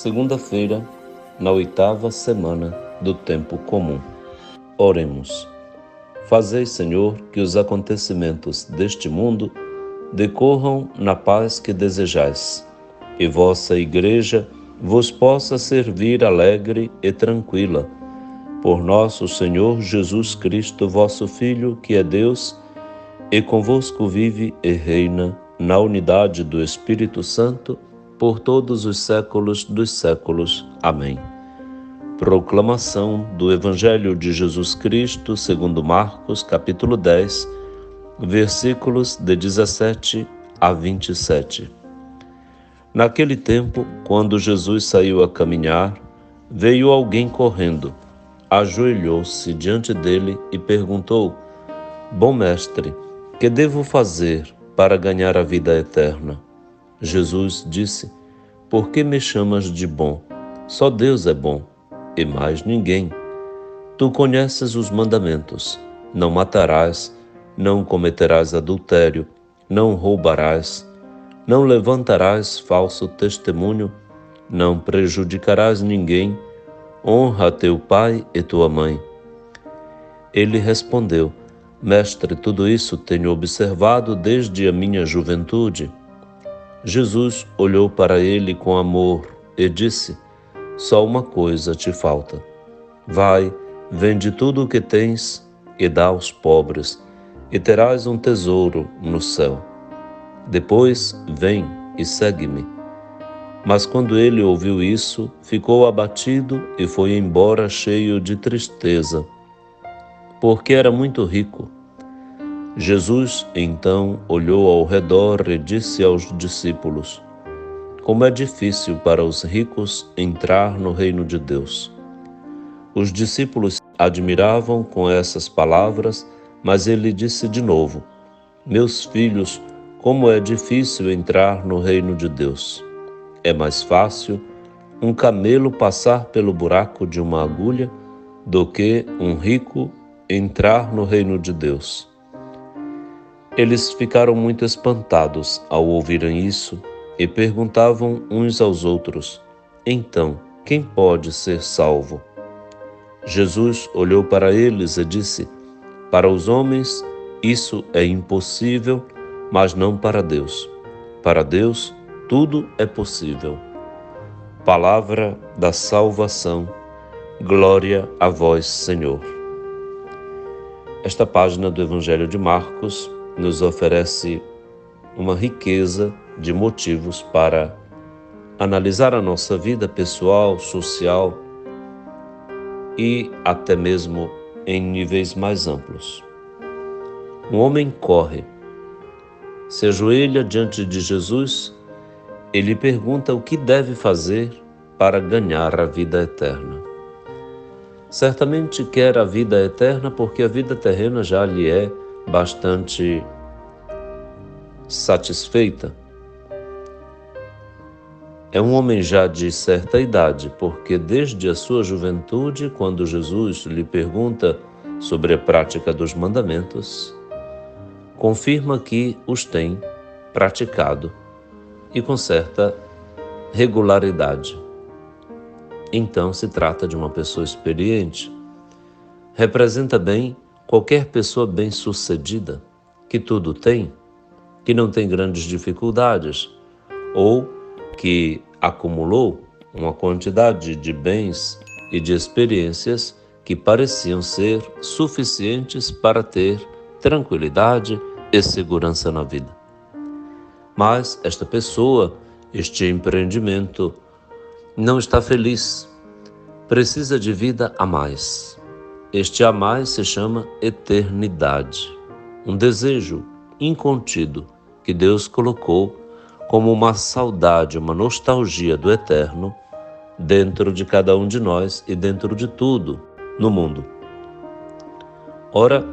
segunda-feira, na 8ª semana do tempo comum. Oremos. Fazei, Senhor, que os acontecimentos deste mundo decorram na paz que desejais, e vossa Igreja vos possa servir alegre e tranquila. Por nosso Senhor Jesus Cristo, vosso Filho, que é Deus, e convosco vive e reina na unidade do Espírito Santo, por todos os séculos dos séculos. Amém. Proclamação do Evangelho de Jesus Cristo, segundo Marcos, capítulo 10, versículos de 17 a 27. Naquele tempo, quando Jesus saiu a caminhar, veio alguém correndo, ajoelhou-se diante dele e perguntou: Bom mestre, que devo fazer para ganhar a vida eterna? Jesus disse: Por que me chamas de bom? Só Deus é bom, e mais ninguém. Tu conheces os mandamentos: não matarás, não cometerás adultério, não roubarás, não levantarás falso testemunho, não prejudicarás ninguém, honra teu pai e tua mãe. Ele respondeu: Mestre, tudo isso tenho observado desde a minha juventude. Jesus olhou para ele com amor e disse: Só uma coisa te falta. Vai, vende tudo o que tens e dá aos pobres, e terás um tesouro no céu. Depois, vem e segue-me. Mas quando ele ouviu isso, ficou abatido e foi embora cheio de tristeza, porque era muito rico. Jesus, então, olhou ao redor e disse aos discípulos: Como é difícil para os ricos entrar no reino de Deus. Os discípulos admiravam com essas palavras, mas ele disse de novo: Meus filhos, como é difícil entrar no reino de Deus. É mais fácil um camelo passar pelo buraco de uma agulha do que um rico entrar no reino de Deus. Eles ficaram muito espantados ao ouvirem isso e perguntavam uns aos outros: Então, quem pode ser salvo? Jesus olhou para eles e disse: Para os homens isso é impossível, mas não para Deus. Para Deus tudo é possível. Palavra da salvação. Glória a vós, Senhor. Esta página do Evangelho de Marcos nos oferece uma riqueza de motivos para analisar a nossa vida pessoal, social e até mesmo em níveis mais amplos. Um homem corre, se ajoelha diante de Jesus, ele pergunta o que deve fazer para ganhar a vida eterna. Certamente quer a vida eterna porque a vida terrena já lhe é bastante satisfeita. É um homem já de certa idade, porque desde a sua juventude, quando Jesus lhe pergunta sobre a prática dos mandamentos, confirma que os tem praticado e com certa regularidade. Então se trata de uma pessoa experiente. Representa bem qualquer pessoa bem-sucedida, que tudo tem, que não tem grandes dificuldades, ou que acumulou uma quantidade de bens e de experiências que pareciam ser suficientes para ter tranquilidade e segurança na vida. Mas esta pessoa, este empreendimento, não está feliz, precisa de vida a mais. Este a mais se chama eternidade, um desejo incontido que Deus colocou como uma saudade, uma nostalgia do eterno dentro de cada um de nós e dentro de tudo no mundo. Ora,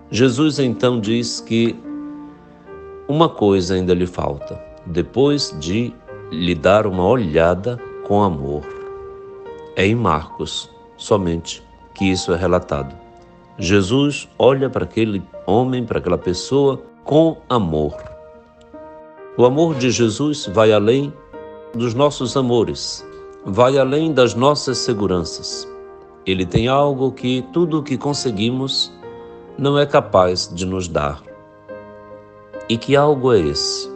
Jesus então diz que uma coisa ainda lhe falta, depois de lhe dar uma olhada com amor. É em Marcos somente que isso é relatado. Jesus olha para aquele homem, para aquela pessoa, com amor. O amor de Jesus vai além dos nossos amores. vai além das nossas seguranças. Ele tem algo que tudo o que conseguimos não é capaz de nos dar. E que algo é esse?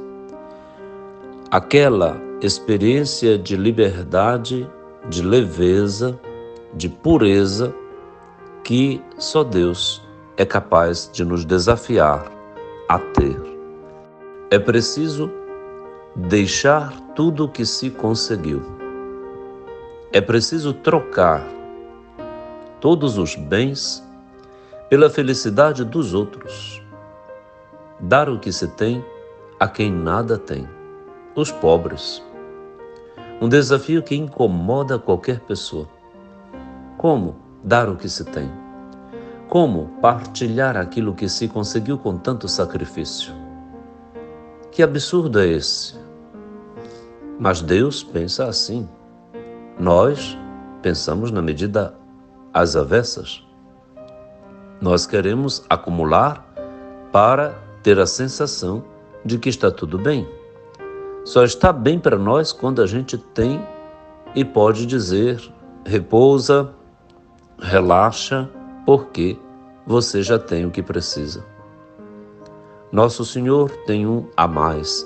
Aquela experiência de liberdade, de leveza, de pureza que só Deus é capaz de nos desafiar a ter. É preciso deixar tudo o que se conseguiu. É preciso trocar todos os bens pela felicidade dos outros. Dar o que se tem a quem nada tem, os pobres. Um desafio que incomoda qualquer pessoa. Como dar o que se tem? Como partilhar aquilo que se conseguiu com tanto sacrifício? Que absurdo é esse? Mas Deus pensa assim. Nós pensamos na medida às avessas. Nós queremos acumular para ter a sensação de que está tudo bem. Só está bem para nós quando a gente tem e pode dizer: repousa, relaxa, porque você já tem o que precisa. Nosso Senhor tem um a mais,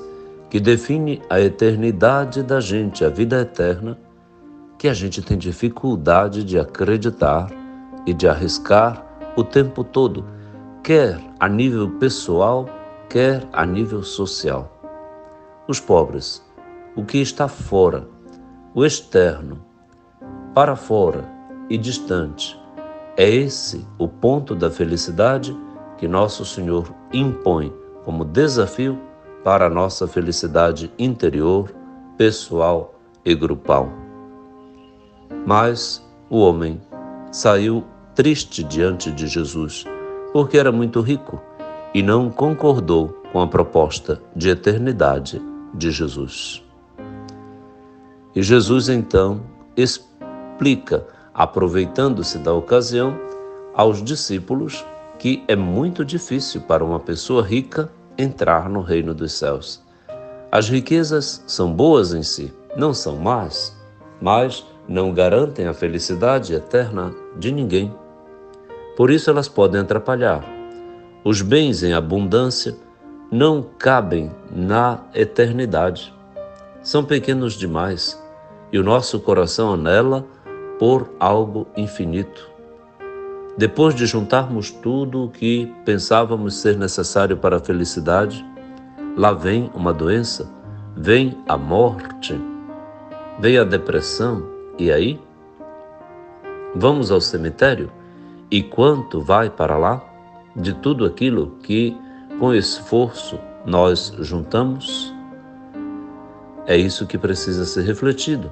que define a eternidade da gente, a vida eterna, que a gente tem dificuldade de acreditar e de arriscar o tempo todo, quer a nível pessoal, quer a nível social. Os pobres, o que está fora, o externo, para fora e distante, é esse o ponto da felicidade que Nosso Senhor impõe como desafio para a nossa felicidade interior, pessoal e grupal. Mas o homem saiu triste diante de Jesus, porque era muito rico e não concordou com a proposta de eternidade de Jesus. E Jesus então explica, aproveitando-se da ocasião, aos discípulos que é muito difícil para uma pessoa rica entrar no reino dos céus. As riquezas são boas em si, não são más, mas não garantem a felicidade eterna de ninguém. Por isso elas podem atrapalhar. Os bens em abundância não cabem na eternidade. São pequenos demais e o nosso coração anela por algo infinito. Depois de juntarmos tudo o que pensávamos ser necessário para a felicidade, lá vem uma doença, vem a morte, vem a depressão, e aí? Vamos ao cemitério? E quanto vai para lá de tudo aquilo que, com esforço, nós juntamos? É isso que precisa ser refletido,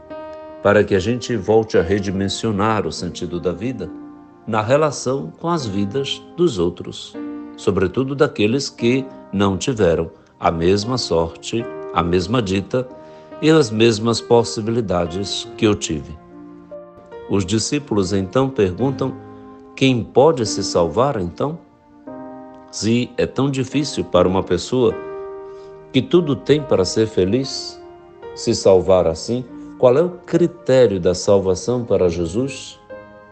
para que a gente volte a redimensionar o sentido da vida na relação com as vidas dos outros, sobretudo daqueles que não tiveram a mesma sorte, a mesma dita e as mesmas possibilidades que eu tive. Os discípulos então perguntam: quem pode se salvar então? Se é tão difícil para uma pessoa que tudo tem para ser feliz, se salvar assim, qual é o critério da salvação para Jesus?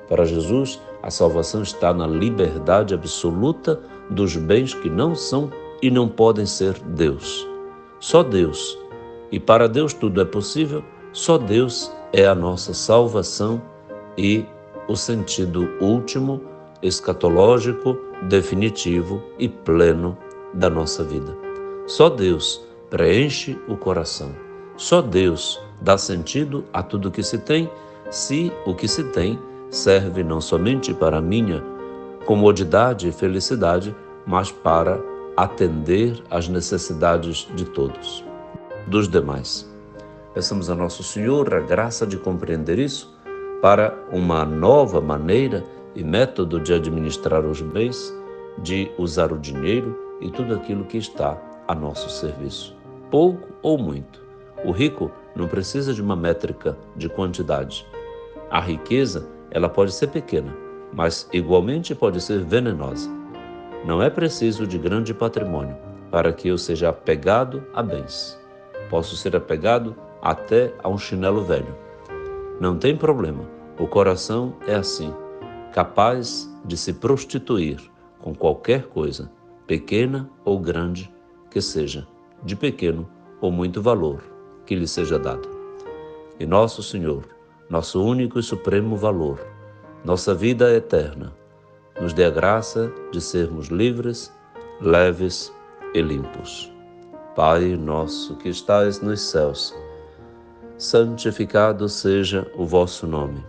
Para Jesus, a salvação está na liberdade absoluta dos bens que não são e não podem ser Deus. Só Deus. E para Deus tudo é possível, só Deus é a nossa salvação e o sentido último, escatológico, definitivo e pleno da nossa vida. Só Deus preenche o coração. Só Deus dá sentido a tudo que se tem, se o que se tem serve não somente para a minha comodidade e felicidade, mas para atender às necessidades de todos, dos demais. Peçamos a Nosso Senhor a graça de compreender isso para uma nova maneira e método de administrar os bens, de usar o dinheiro e tudo aquilo que está a nosso serviço, pouco ou muito. O rico não precisa de uma métrica de quantidade. A riqueza, ela pode ser pequena, mas igualmente pode ser venenosa. Não é preciso de grande patrimônio para que eu seja apegado a bens. Posso ser apegado até a um chinelo velho. Não tem problema, o coração é assim, capaz de se prostituir com qualquer coisa, pequena ou grande que seja, de pequeno ou muito valor que lhe seja dado. E nosso Senhor, nosso único e supremo valor, nossa vida eterna, nos dê a graça de sermos livres, leves e limpos. Pai nosso que estais nos céus, santificado seja o vosso nome.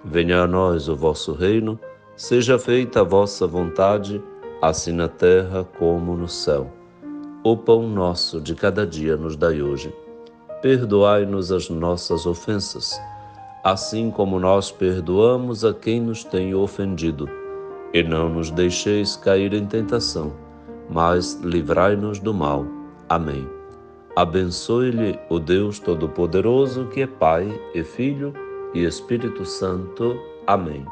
Venha a nós o vosso reino, seja feita a vossa vontade, assim na terra como no céu. O pão nosso de cada dia nos dai hoje. Perdoai-nos as nossas ofensas, assim como nós perdoamos a quem nos tem ofendido. E não nos deixeis cair em tentação, mas livrai-nos do mal. Amém. Abençoe-lhe o Deus Todo-Poderoso, que é Pai e Filho e Espírito Santo. Amém.